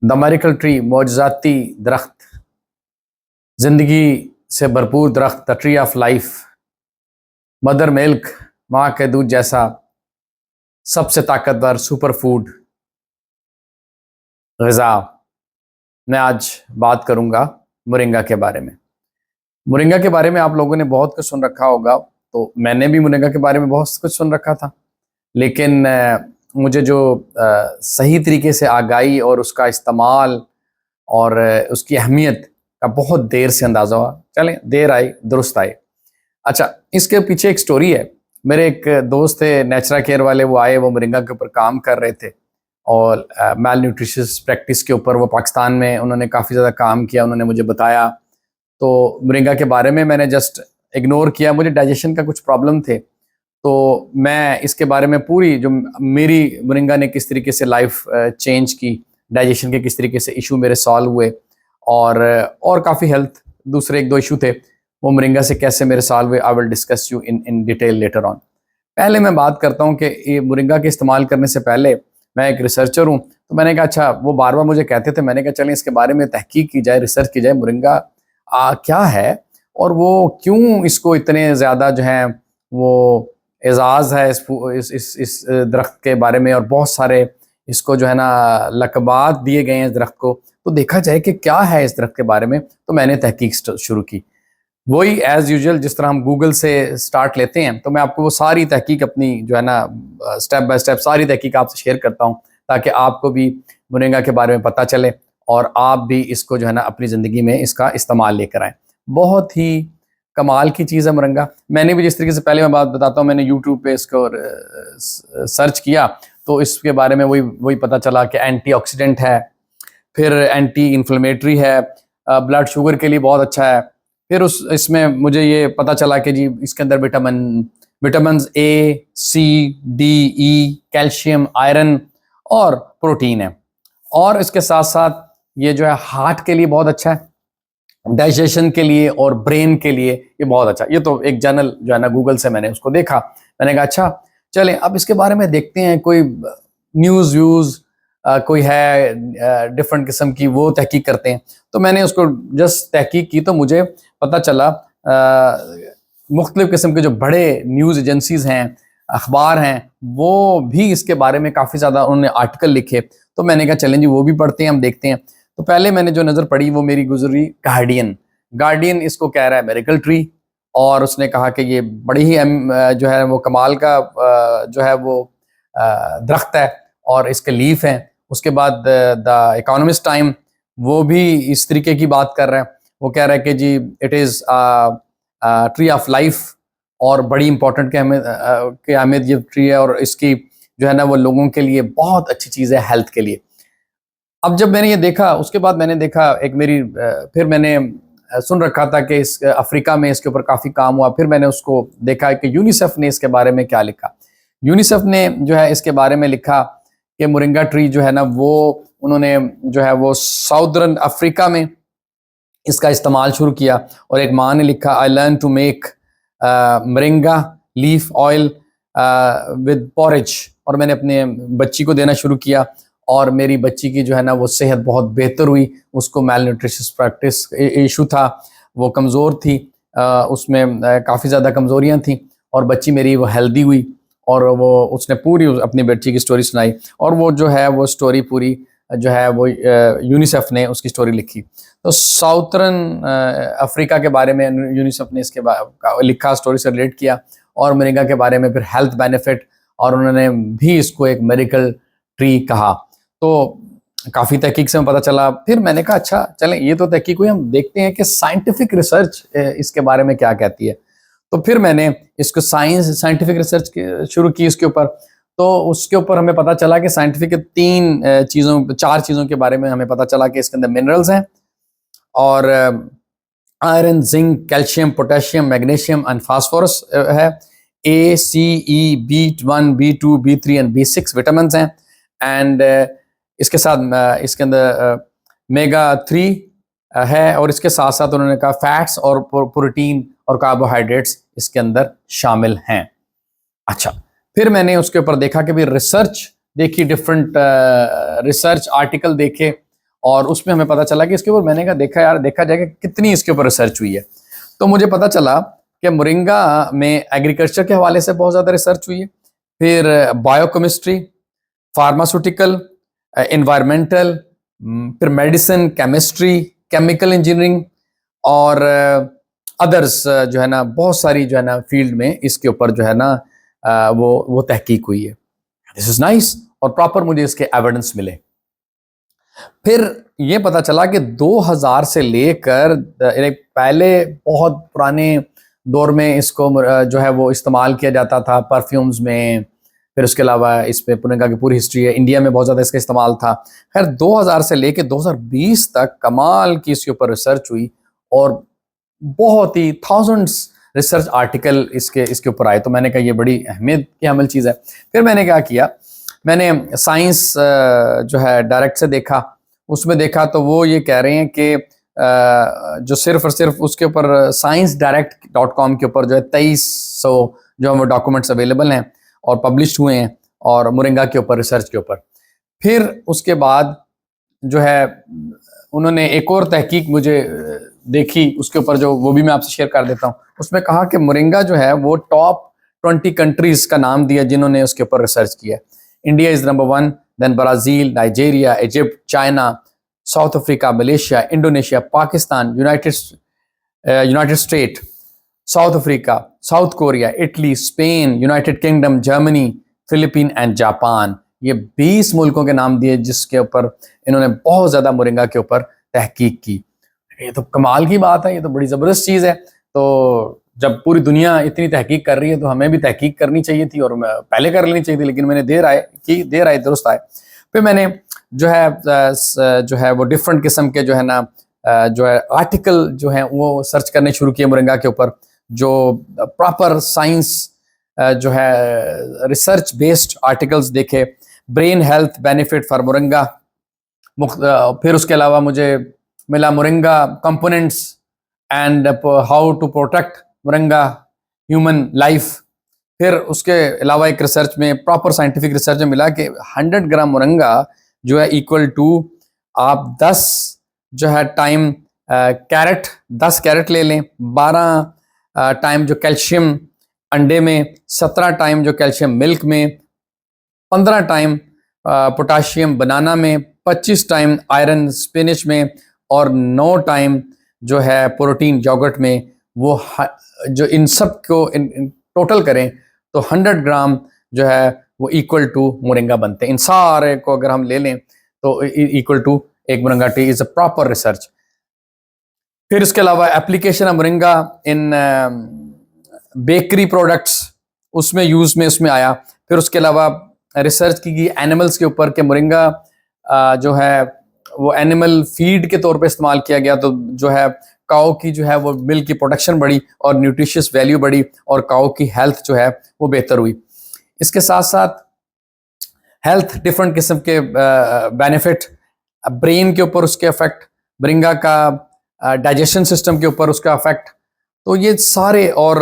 The miracle tree, मौजज़ाती दरख्त, जिंदगी से भरपूर दरख्त, the tree of life, mother milk, माँ के दूध जैसा, सबसे ताकतवर सुपर फूड ग़िज़ा। मैं आज बात करूंगा मोरिंगा के बारे में। मोरिंगा के बारे में आप लोगों ने बहुत कुछ सुन रखा होगा, तो मैंने भी मोरिंगा के बारे में बहुत कुछ सुन रखा था, लेकिन मुझे जो सही तरीके से आगाही और उसका इस्तेमाल और उसकी अहमियत का बहुत देर से अंदाज़ा हुआ। चलें, देर आई दुरुस्त आई। अच्छा, इसके पीछे एक स्टोरी है। मेरे एक दोस्त थे नेचुरा केयर वाले, वो आए, वो मोरिंगा के ऊपर काम कर रहे थे और मैल न्यूट्रिशियस प्रैक्टिस के ऊपर वो पाकिस्तान में उन्होंने काफ़ी ज़्यादा काम किया। उन्होंने मुझे बताया, तो मोरिंगा के बारे में मैंने जस्ट इग्नोर किया। मुझे डाइजेशन का कुछ प्रॉब्लम थे, तो मैं इसके बारे में पूरी जो मेरी मोरिंगा ने किस तरीके से लाइफ चेंज की, डाइजेशन के किस तरीके से इशू मेरे सॉल्व हुए और काफ़ी हेल्थ दूसरे एक दो इशू थे, वो मोरिंगा से कैसे मेरे सॉल्व हुए, I will discuss you in detail later on. पहले मैं बात करता हूँ कि ये मोरिंगा के इस्तेमाल करने से पहले मैं एक रिसर्चर हूँ, तो मैंने कहा अच्छा, वो बार बार मुझे कहते थे, मैंने कहा चलें इसके बारे में तहकीक की जाए, रिसर्च की जाए, मोरिंगा क्या है और वो क्यों इसको इतने ज़्यादा जो है वो एजाज़ है इस दरख्त के बारे में, और बहुत सारे इसको जो है ना लक़बात दिए गए हैं इस दरख्त को। तो देखा जाए कि क्या है इस दरख्त के बारे में, तो मैंने तहकीक शुरू की। वही एज़ यूजुअल जिस तरह हम गूगल से स्टार्ट लेते हैं, तो मैं आपको वो सारी तहकीक अपनी जो है ना स्टेप बाय स्टेप सारी तहकीक आपसे शेयर करता हूँ, ताकि आपको भी मोरिंगा के बारे में पता चले और आप भी इसको जो है ना अपनी ज़िंदगी में इसका इस्तेमाल लेकर आएँ। बहुत ही कमाल की चीज़ है मोरिंगा। मैंने भी जिस तरीके से, पहले मैं बात बताता हूँ, मैंने यूट्यूब पे इसको सर्च किया, तो इसके बारे में वही पता चला कि एंटीऑक्सीडेंट है, फिर एंटी इन्फ्लेमेटरी है, ब्लड शुगर के लिए बहुत अच्छा है। फिर इसमें मुझे ये पता चला कि जी इसके अंदर vitamin A, C, D, E, calcium, iron और प्रोटीन है। और इसके साथ साथ ये जो है हार्ट के लिए बहुत अच्छा है, डाइजेशन के लिए और ब्रेन के लिए ये बहुत अच्छा। ये तो एक जनरल जो है ना गूगल से मैंने उसको देखा, मैंने कहा अच्छा चलें अब इसके बारे में देखते हैं, कोई न्यूज़ व्यूज़ कोई है डिफरेंट किस्म की, वो तहकीक करते हैं। तो मैंने उसको जस्ट तहकीक की, तो मुझे पता चला मुख्तलिफ़ किस्म के जो बड़े न्यूज़ एजेंसीज़ हैं, अखबार हैं, वो भी इसके बारे में काफ़ी ज़्यादा उन्होंने आर्टिकल लिखे। तो मैंने कहा चलें जी वो भी पढ़ते हैं, हम देखते हैं। तो पहले मैंने जो नज़र पड़ी वो मेरी गुजरी गार्डियन इसको कह रहा है मेरिकल ट्री, और उसने कहा कि ये बड़ी ही जो है वो कमाल का जो है वो दरख्त है और इसके लीफ हैं। उसके बाद द इकोनॉमिस्ट टाइम वो भी इस तरीके की बात कर रहा है, वो कह रहा है कि जी it is tree of life और बड़ी इंपॉर्टेंट के अहमियत ये ट्री है, और इसकी जो है ना वो लोगों के लिए बहुत अच्छी चीज़ है हेल्थ के लिए। अब जब मैंने ये देखा, उसके बाद मैंने देखा एक मेरी फिर मैंने सुन रखा था कि इस अफ्रीका में इसके ऊपर काफ़ी काम हुआ। फिर मैंने उसको देखा कि यूनिसेफ ने इसके बारे में क्या लिखा। यूनिसेफ ने जो है इसके बारे में लिखा कि मोरिंगा ट्री जो है ना वो उन्होंने जो है वो साउदर्न अफ्रीका में इसका इस्तेमाल शुरू किया, और एक माँ ने लिखा I learn to make moringa leaf oil with porridge, और मैंने अपने बच्ची को देना शुरू किया, और मेरी बच्ची की जो है ना वो सेहत बहुत बेहतर हुई। उसको मैल न्यूट्रिशियस प्रैक्टिस इशू था, वो कमज़ोर थी, उसमें काफ़ी ज़्यादा कमज़ोरियाँ थी, और बच्ची मेरी वो हेल्दी हुई, और वो उसने पूरी अपनी बच्ची की स्टोरी सुनाई, और वो जो है वो स्टोरी पूरी जो है वो यूनिसेफ ने उसकी स्टोरी लिखी। तो साउथर्न अफ्रीका के बारे में यूनिसेफ ने इसके लिखा, स्टोरी से रिलेट किया, और मोरिंगा के बारे में फिर हेल्थ बेनिफिट, और उन्होंने भी इसको एक मेडिकल ट्री कहा। तो काफ़ी तहकीक से पता चला। फिर मैंने कहा अच्छा चलें ये तो तहकीक हुई, हम देखते हैं कि साइंटिफिक रिसर्च इसके बारे में क्या कहती है। तो फिर मैंने इसको साइंटिफिक रिसर्च शुरू की इसके ऊपर। तो उसके ऊपर हमें पता चला कि साइंटिफिक 4 चीज़ों के बारे में हमें पता चला कि इसके अंदर मिनरल्स हैं, और iron, zinc, calcium, potassium, magnesium and phosphorus है। A, C, E, B1, B2, B3 and B6 vitamin हैं। एंड इसके साथ इसके अंदर मेगा 3 है, और इसके साथ साथ उन्होंने कहा फैट्स और प्रोटीन और कार्बोहाइड्रेट्स इसके अंदर शामिल हैं। अच्छा, फिर मैंने उसके ऊपर देखा कि भी रिसर्च देखी, डिफरेंट रिसर्च आर्टिकल देखे, और उसमें हमें पता चला कि इसके ऊपर, मैंने कहा देखा यार, देखा जाएगा कितनी इसके ऊपर रिसर्च हुई है। तो मुझे पता चला कि मोरिंगा में एग्रीकल्चर के हवाले से बहुत ज़्यादा रिसर्च हुई है, फिर बायोकेमिस्ट्री, फार्मास्यूटिकल, एनवायरमेंटल, फिर मेडिसिन, केमिस्ट्री, केमिकल इंजीनियरिंग और अदर्स जो है ना, बहुत सारी जो है ना फील्ड में इसके ऊपर जो है ना वो तहकीक हुई है। This is nice. और प्रॉपर मुझे इसके एविडेंस मिले। फिर ये पता चला कि 2000 से लेकर पहले बहुत पुराने दौर में इसको जो है वो इस्तेमाल किया जाता था परफ्यूम्स में। फिर उसके अलावा इस पे मोरिंगा की पूरी हिस्ट्री है, इंडिया में बहुत ज़्यादा इसका इस्तेमाल था। खैर 2000 से लेकर 2020 तक कमाल की इसके ऊपर रिसर्च हुई और बहुत ही थाउजेंड्स रिसर्च आर्टिकल इसके ऊपर आए। तो मैंने कहा ये बड़ी अहमियत की अमल चीज़ है। फिर मैंने क्या किया, मैंने साइंस जो है डायरेक्ट से देखा, उसमें देखा तो वो ये कह रहे हैं कि जो सिर्फ और सिर्फ उसके ऊपर sciencedirect.com के ऊपर जो है 2300 जो वो डॉक्यूमेंट्स अवेलेबल हैं और पब्लिश हुए हैं और मोरिंगा के ऊपर, रिसर्च के ऊपर। फिर उसके बाद जो है उन्होंने एक और तहकीक मुझे देखी, उसके ऊपर जो वो भी मैं आपसे शेयर कर देता हूँ। उसमें कहा कि मोरिंगा जो है वो टॉप 20 कंट्रीज का नाम दिया जिन्होंने उसके ऊपर रिसर्च किया। India is number 1, then Brazil, Nigeria, Egypt, China, South Africa, Malaysia, Indonesia, Pakistan, United State, South Africa, South Korea, Italy, Spain, United Kingdom, Germany, Philippine and Japan. ये 20 मुल्कों के नाम दिए जिसके ऊपर इन्होंने बहुत ज़्यादा मोरिंगा के ऊपर तहकीक की। ये तो कमाल की बात है, ये तो बड़ी ज़बरदस्त चीज़ है। तो जब पूरी दुनिया इतनी तहकीक कर रही है तो हमें भी तहकीक करनी चाहिए थी और पहले कर लेनी चाहिए थी, लेकिन मैंने देर आए दुरुस्त आए। फिर मैंने जो है वो डिफरेंट किस्म के जो है ना जो है आर्टिकल जो है वो सर्च करने शुरू किए मोरिंगा के ऊपर, जो प्रॉपर साइंस जो है रिसर्च बेस्ड आर्टिकल्स देखे। Brain health benefit for moringa, फिर उसके अलावा मुझे मिला moringa components and how to protect moringa human life. फिर उसके अलावा एक रिसर्च में, प्रॉपर साइंटिफिक रिसर्च में मिला कि 100 ग्राम मोरिंगा जो है इक्वल टू आप 10 जो है टाइम कैरेट, 10 कैरेट ले लें, 12 टाइम जो कैल्शियम अंडे में, 17 टाइम जो कैल्शियम मिल्क में, 15 टाइम पोटाशियम बनाना में, 25 टाइम आयरन स्पिनिच में और 9 टाइम जो है प्रोटीन योगर्ट में। वो जो इन सब को टोटल करें तो 100 ग्राम जो है वो इक्वल टू मोरिंगा बनते हैं। इन सारे को अगर हम ले लें तो इक्वल टू एक moringa T is a proper research. फिर इसके अलावा application of moringa in bakery products, उसमें यूज में उसमें आया। फिर उसके अलावा रिसर्च की गई एनिमल्स के ऊपर कि मोरिंगा जो है वो एनिमल फीड के तौर पे इस्तेमाल किया गया, तो जो है काऊ की जो है वो मिल्क की प्रोडक्शन बढ़ी और न्यूट्रिशियस वैल्यू बढ़ी और काऊ की हेल्थ जो है वो बेहतर हुई। इसके साथ साथ हेल्थ डिफरेंट किस्म के बेनिफिट, ब्रेन के ऊपर उसके इफेक्ट, मोरिंगा का डाइजेशन सिस्टम के ऊपर उसका इफेक्ट, तो ये सारे, और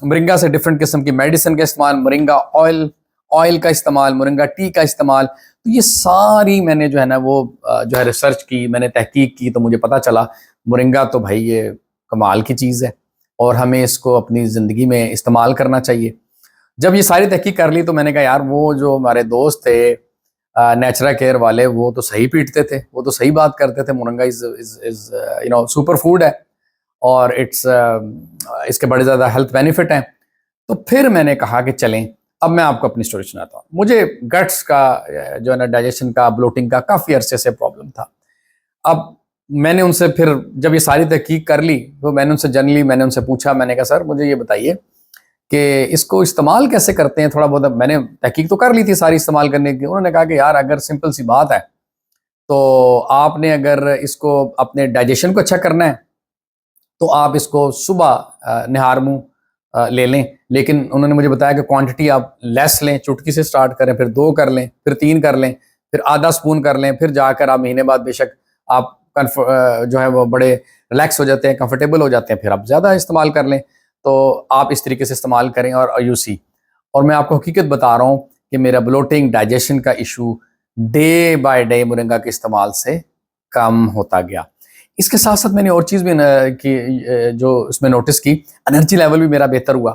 मोरिंगा से डिफरेंट किस्म की मेडिसिन का इस्तेमाल, मोरिंगा ऑयल का इस्तेमाल, मोरिंगा टी का इस्तेमाल, तो ये सारी मैंने जो है ना वो जो है रिसर्च की, मैंने तहकीक की, तो मुझे पता चला मोरिंगा तो भाई ये कमाल की चीज़ है और हमें इसको अपनी ज़िंदगी में इस्तेमाल करना चाहिए। जब ये सारी तहकीक कर ली तो मैंने कहा यार वो जो हमारे दोस्त थे नेचुरा केयर वाले, वो तो सही पीटते थे, वो तो सही बात करते थे। Moringa is you know super food है और इसके बड़े ज़्यादा हेल्थ बेनिफिट हैं। तो फिर मैंने कहा कि चलें, अब मैं आपको अपनी स्टोरी सुनाता हूँ। मुझे गट्स का जो है ना, डाइजेशन का, ब्लोटिंग का काफ़ी अरसे से प्रॉब्लम था। अब मैंने उनसे फिर जब ये सारी तहकीक कर ली तो मैंने उनसे पूछा, मैंने कहा सर मुझे ये बताइए कि इसको इस्तेमाल कैसे करते हैं, थोड़ा बहुत। मैंने तहकीक तो कर ली थी सारी इस्तेमाल करने की। उन्होंने कहा कि यार अगर सिंपल सी बात है तो आपने अगर इसको अपने डाइजेशन को अच्छा करना है तो आप इसको सुबह निहार मुँह ले लें, लेकिन उन्होंने मुझे बताया कि क्वांटिटी आप लेस लें, चुटकी से स्टार्ट करें, फिर 2 कर लें, फिर 3 कर लें, फिर आधा स्पून कर लें, फिर जाकर आप महीने बाद बेशक आप जो है वो बड़े रिलैक्स हो जाते हैं, कंफर्टेबल हो जाते हैं, फिर आप ज़्यादा इस्तेमाल कर लें। तो आप इस तरीके से इस्तेमाल करें और यू सी। और मैं आपको हकीकत बता रहा हूँ कि मेरा ब्लोटिंग, डाइजेशन का issue day by day moringa के इस्तेमाल से कम होता गया। इसके साथ साथ मैंने और चीज़ भी जो इसमें नोटिस की, एनर्जी लेवल भी मेरा बेहतर हुआ।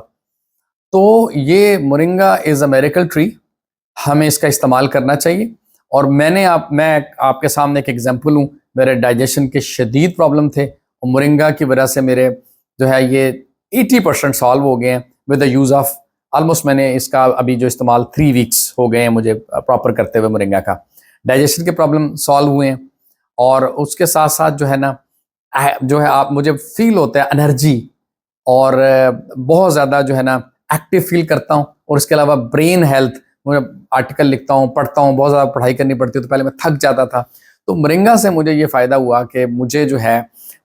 तो ये moringa is a miracle tree, हमें इसका इस्तेमाल करना चाहिए। और मैं आपके सामने एक एग्जांपल हूँ, मेरे डाइजेशन के शदीद प्रॉब्लम थे और मोरिंगा की वजह से मेरे जो है ये 80% सॉल्व हो गए हैं with the use of, almost मैंने इसका अभी जो इस्तेमाल 3 वीक्स हो गए हैं मुझे प्रॉपर करते हुए मोरिंगा का। डाइजेशन के प्रॉब्लम सॉल्व हुए हैं और उसके साथ साथ जो है ना जो है आप मुझे फील होता है एनर्जी और बहुत ज़्यादा जो है ना एक्टिव फील करता हूँ। और इसके अलावा ब्रेन हेल्थ, मैं आर्टिकल लिखता हूँ, पढ़ता हूँ, बहुत ज़्यादा पढ़ाई करनी पड़ती है तो पहले मैं थक जाता था। तो मोरिंगा से मुझे ये फ़ायदा हुआ कि मुझे जो है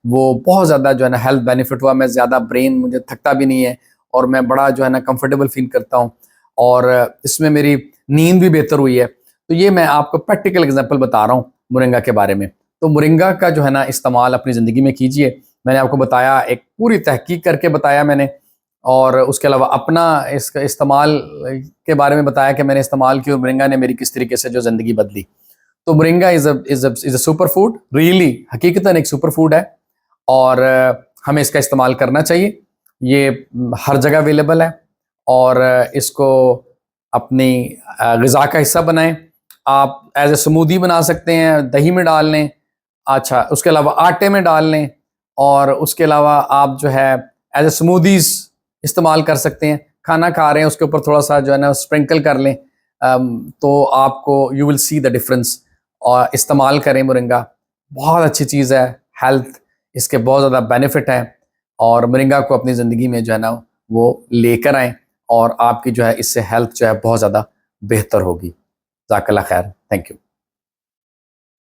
वो बहुत ज़्यादा जो है ना हेल्थ बेनिफिट हुआ। मैं ज़्यादा ब्रेन मुझे थकता भी नहीं है और मैं बड़ा जो है ना कंफर्टेबल फील करता हूँ और इसमें मेरी नींद भी बेहतर हुई है। तो ये मैं आपको प्रैक्टिकल एग्जाम्पल बता रहा हूँ मोरिंगा के बारे में। तो मोरिंगा का जो है ना इस्तेमाल अपनी ज़िंदगी में कीजिए। मैंने आपको बताया, एक पूरी तहकीक करके बताया मैंने, और उसके अलावा अपना इसका इस्तेमाल के बारे में बताया कि मैंने इस्तेमाल किया और मोरिंगा ने मेरी किस तरीके से जो ज़िंदगी बदली। तो moringa is a super food, really हकीकतन एक सुपर फूड है और हमें इसका इस्तेमाल करना चाहिए। ये हर जगह अवेलेबल है और इसको अपनी ग़िज़ा का हिस्सा बनाएं। आप एज ए स्मूदी बना सकते हैं, दही में डाल लें, अच्छा उसके अलावा आटे में डाल लें और उसके अलावा आप जो है एज ए स्मूदीज़ इस्तेमाल कर सकते हैं। खाना खा रहे हैं उसके ऊपर थोड़ा सा जो है ना स्प्रिंकल कर लें, तो आपको you will see the difference. और इस्तेमाल करें मोरिंगा, बहुत अच्छी चीज़ है, हेल्थ इसके बहुत ज़्यादा बेनिफिट हैं और मोरिंगा को अपनी ज़िंदगी में जो है ना वो लेकर आएँ और आपकी जो है इससे हेल्थ जो है बहुत ज़्यादा बेहतर होगी। जज़ाकल्लाह खैर, थैंक यू।